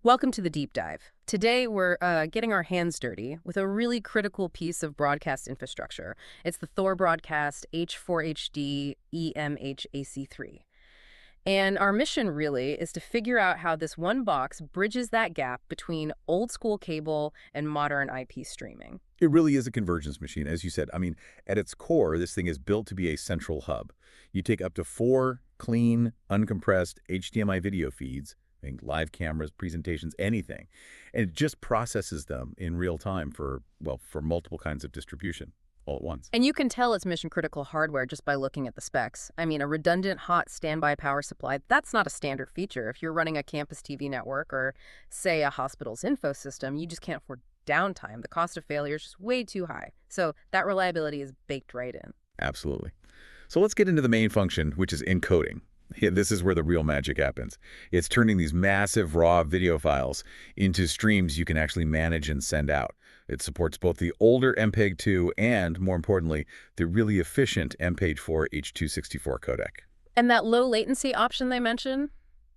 Welcome to the deep dive. Today, we're getting our hands dirty with a really critical piece of broadcast infrastructure. It's the Thor Broadcast H-4HD-EMH-AC3. And our mission really is to figure out how this one box bridges that gap between old school cable and modern IP streaming. It really is a convergence machine, as you said. I mean, at its core, this thing is built to be a central hub. You take up to 4 clean, uncompressed HDMI video feeds, think live cameras, presentations, anything, and it just processes them in real time for multiple kinds of distribution all at once. And you can tell it's mission-critical hardware just by looking at the specs. I mean, a redundant hot standby power supply, that's not a standard feature. If you're running a campus TV network or, say, a hospital's info system, you just can't afford downtime. The cost of failure is just way too high. So that reliability is baked right in. Absolutely. So let's get into the main function, which is encoding. Yeah, this is where the real magic happens. It's turning these massive raw video files into streams you can actually manage and send out. It supports both the older MPEG-2 and, more importantly, the really efficient MPEG-4 H.264 codec. And that low latency option they mentioned,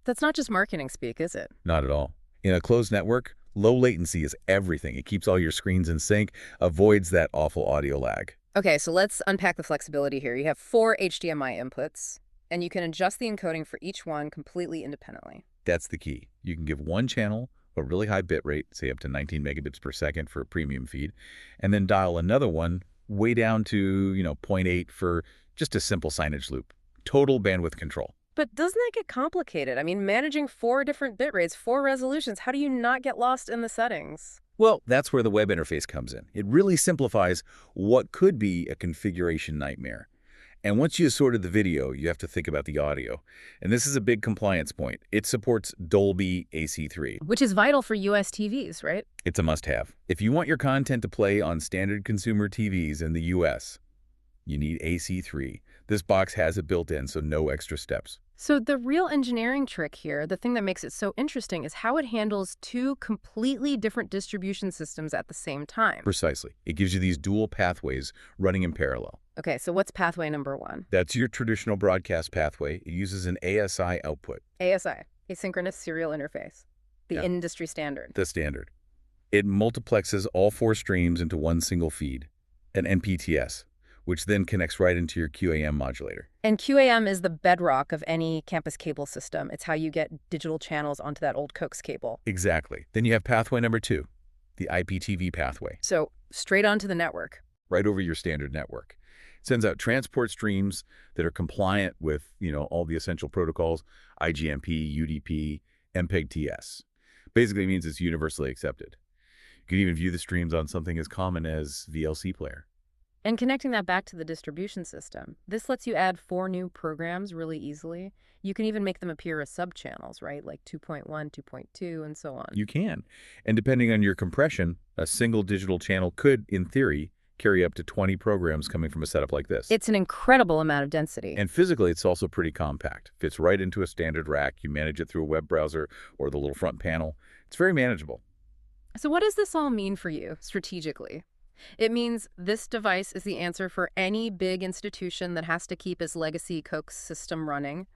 that's not just marketing speak, is it? Not at all. In a closed network, low latency is everything. It keeps all your screens in sync, avoids that awful audio lag. Okay, so let's unpack the flexibility here. You have 4 HDMI inputs, and you can adjust the encoding for each one completely independently. That's the key. You can give one channel a really high bit rate, say up to 19 megabits per second for a premium feed, and then dial another one way down to, 0.8 for just a simple signage loop. Total bandwidth control. But doesn't that get complicated? I mean, managing 4 different bit rates, 4 resolutions, how do you not get lost in the settings? Well, that's where the web interface comes in. It really simplifies what could be a configuration nightmare. And once you sorted the video, you have to think about the audio. And this is a big compliance point. It supports Dolby AC-3. Which is vital for US TVs, right? It's a must-have. If you want your content to play on standard consumer TVs in the US, you need AC-3. This box has it built in, so no extra steps. So the real engineering trick here, the thing that makes it so interesting, is how it handles 2 completely different distribution systems at the same time. Precisely. It gives you these dual pathways running in parallel. Okay, so what's pathway number 1? That's your traditional broadcast pathway. It uses an ASI output. ASI, asynchronous serial interface, the industry standard. The standard. It multiplexes all 4 streams into one single feed, an MPTS, which then connects right into your QAM modulator. And QAM is the bedrock of any campus cable system. It's how you get digital channels onto that old coax cable. Exactly. Then you have pathway number 2, the IPTV pathway. So straight onto the network. Right over your standard network. It sends out transport streams that are compliant with, all the essential protocols, IGMP, UDP, MPEG-TS. Basically means it's universally accepted. You can even view the streams on something as common as VLC player. And connecting that back to the distribution system, this lets you add 4 new programs really easily. You can even make them appear as subchannels, right? Like 2.1, 2.2, and so on. You can. And depending on your compression, a single digital channel could, in theory, carry up to 20 programs coming from a setup like this. It's an incredible amount of density. And physically, it's also pretty compact. Fits right into a standard rack. You manage it through a web browser or the little front panel. It's very manageable. So what does this all mean for you strategically? It means this device is the answer for any big institution that has to keep its legacy coax system running,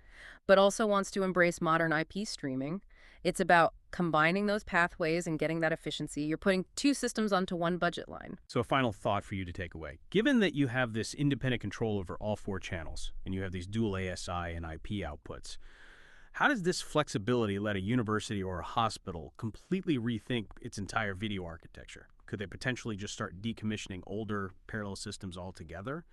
but also wants to embrace modern IP streaming. It's about combining those pathways and getting that efficiency. You're putting 2 systems onto one budget line. So a final thought for you to take away. Given that you have this independent control over all 4 channels, and you have these dual ASI and IP outputs, how does this flexibility let a university or a hospital completely rethink its entire video architecture? Could they potentially just start decommissioning older parallel systems altogether?